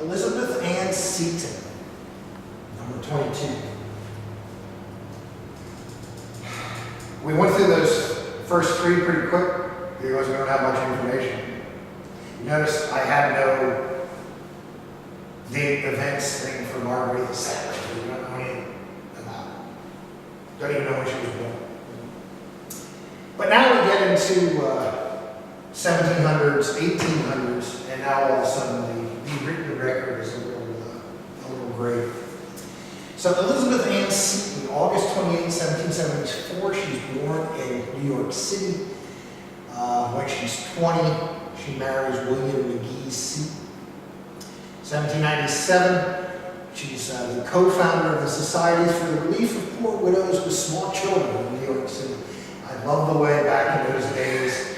Elizabeth Ann Seton, number 22. We went through those first three pretty quick because we don't have much information. You notice I had no date, events thing for Marguerite II. We don't know anything about it. Don't even know when she was born. But now we get into 1700s, 1800s, and now all of a sudden the written record is a little gray. So Elizabeth Ann Seton, August 28, 1774, she's born in New York City. When she's 20, she marries William McGee Seton. 1797, she's the co-founder of the Societies for the Relief of Poor Widows with Small Children in New York City. I love the way back in those days,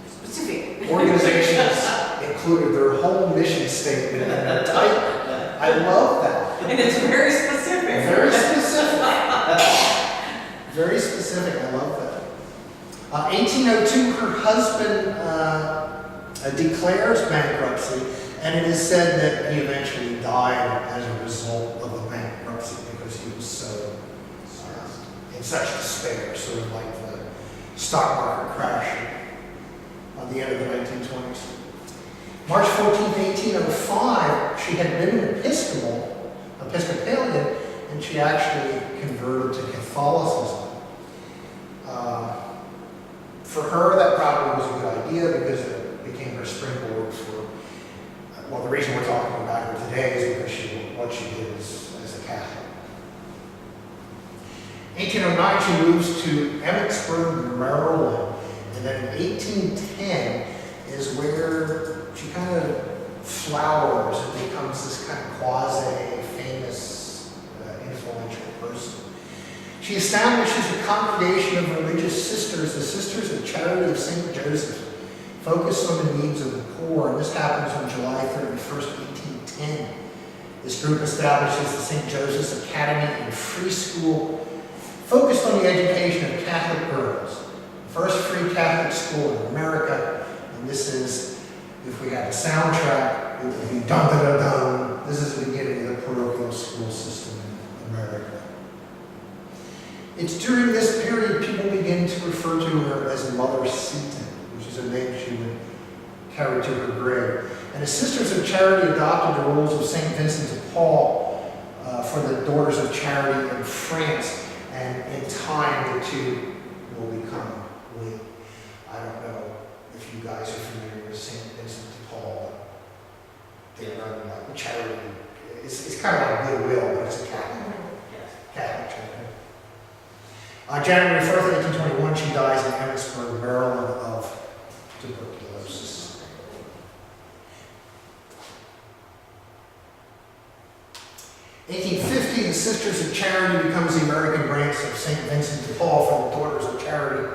Specific. organizations included their whole mission statement in their title. I love that. And it's very specific. Very specific. Very specific. I love that. 1802, her husband declares bankruptcy, and it is said that he eventually died as a result of the bankruptcy because he was so in such despair, sort of like the stock market crash at the end of the 1920s. March 14, 1805, she had been an Episcopalian, and she actually converted to Catholicism. For her, that probably was a good idea because it became her springboard for, well, the reason we're talking about her today is because what she did as a Catholic. 1809, she moves to Emmitsburg, Maryland, and then in 1810 is where she kind of flowers and becomes this kind of quasi-famous, influential person. She establishes a congregation of religious sisters, the Sisters of Charity of St. Joseph, focused on the needs of the poor, and this happens on July 31st, 1810. This group establishes the St. Joseph's Academy and Free School, focused on the education of Catholic girls. First free Catholic school in America, and this is, if we had a soundtrack, it would be dun dun dun dun. This is the beginning of the parochial school system in America. It's during this period people begin to refer to her as Mother Seton, which is a name she would carry to her grave. And the Sisters of Charity adopted the rules of St. Vincent de Paul for the Daughters of Charity in France, and in time the two will become linked. I don't know if you guys are familiar with St. Vincent de Paul. They run like charity. It's kind of like Goodwill, but it's a Catholic charity. January 1st, 1821, she dies in Emmitsburg, Maryland, of tuberculosis. In 1850, the Sisters of Charity becomes the American branch of St. Vincent de Paul for the Daughters of Charity.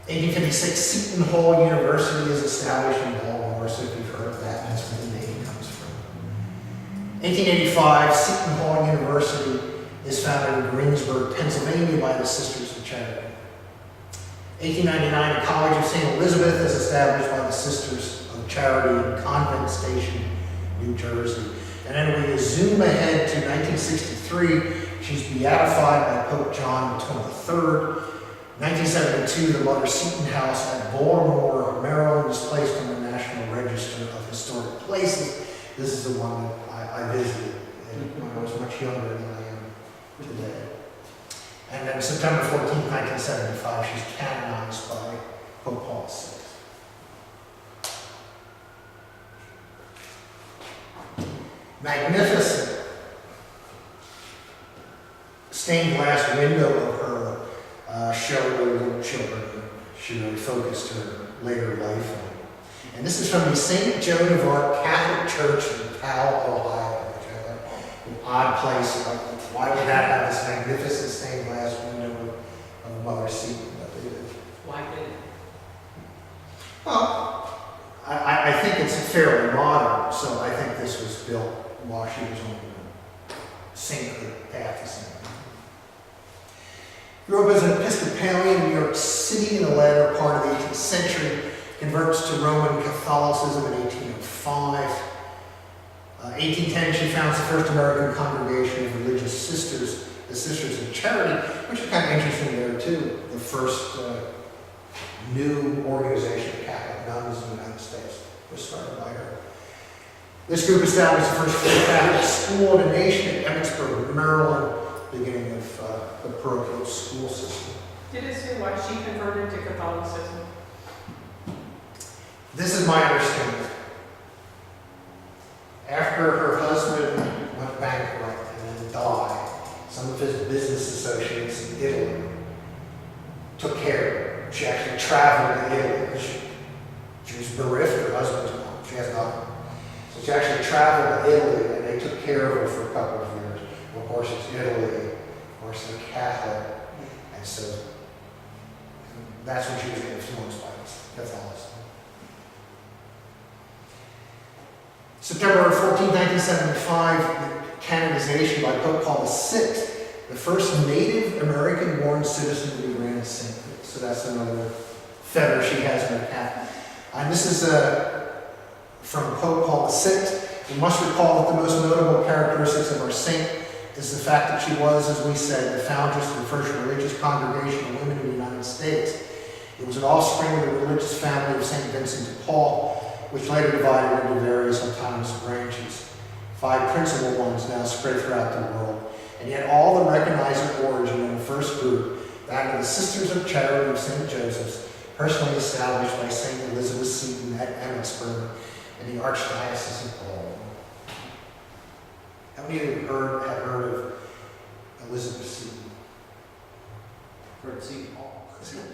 1856, Seton Hall University is established in Baltimore, so if you've heard of that, that's where the name comes from. 1885, Seton Hall University is founded in Greensburg, Pennsylvania by the Sisters of Charity. 1899, the College of St. Elizabeth is established by the Sisters of Charity in Convent Station, New Jersey. And then we zoom ahead to 1963. She's beatified by Pope John XXIII. 1972, the Mother Seton House at Baltimore, Maryland is placed on the National Register of Historic Places. This is the one that I visited when I was much younger than I am today. And then September 14th, 1975, she's canonized by Pope Paul VI. Magnificent stained glass window of her show little children. She really focused her later life on. And this is from the St. Joan of Arc Catholic Church in Powell, Ohio, which I thought an odd place. Why would that have this magnificent stained glass window of Mother Seton that they did? Why did it? Well, I think it's fairly modern, so I think this was built while she was on the saintly path to sainthood. Grew up as an Episcopalian in New York City in the latter part of the 18th century, converts to Roman Catholicism in 1805. In 1810, she founds the first American congregation of religious sisters, the Sisters of Charity, which is kind of interesting there too. The first new organization of Catholic nuns in the United States was started by her. This group established the first free Catholic school in the nation at Emmitsburg, Maryland, beginning of the parochial school system. Did it say why she converted to Catholicism? This is my understanding. After her husband went bankrupt and then died, some of his business associates in Italy took care of her. She actually traveled to Italy. She was bereft, her husband's gone. She has nothing. So she actually traveled to Italy and they took care of her for a couple of years. Of course, it's Italy. Of course, they're Catholic. And so that's when she was influenced by Catholicism. September 14, 1975, canonization by Pope Paul VI, the first Native American-born citizen to be granted sainthood. So that's another feather she has in her cap. And this is from Pope Paul VI. We must recall that the most notable characteristics of our saint is the fact that she was, as we said, the foundress of the first religious congregation of women in the United States. It was an offspring of the religious family of St. Vincent de Paul, which later divided into various autonomous branches. 5 principal ones now spread throughout the world, and yet all the recognize their origin in the first group, that of the Sisters of Charity of St. Joseph's, personally established by St. Elizabeth Seton at Emmitsburg in the Archdiocese of Paul. How many of you have heard of Elizabeth Seton? For St. Paul. Seton.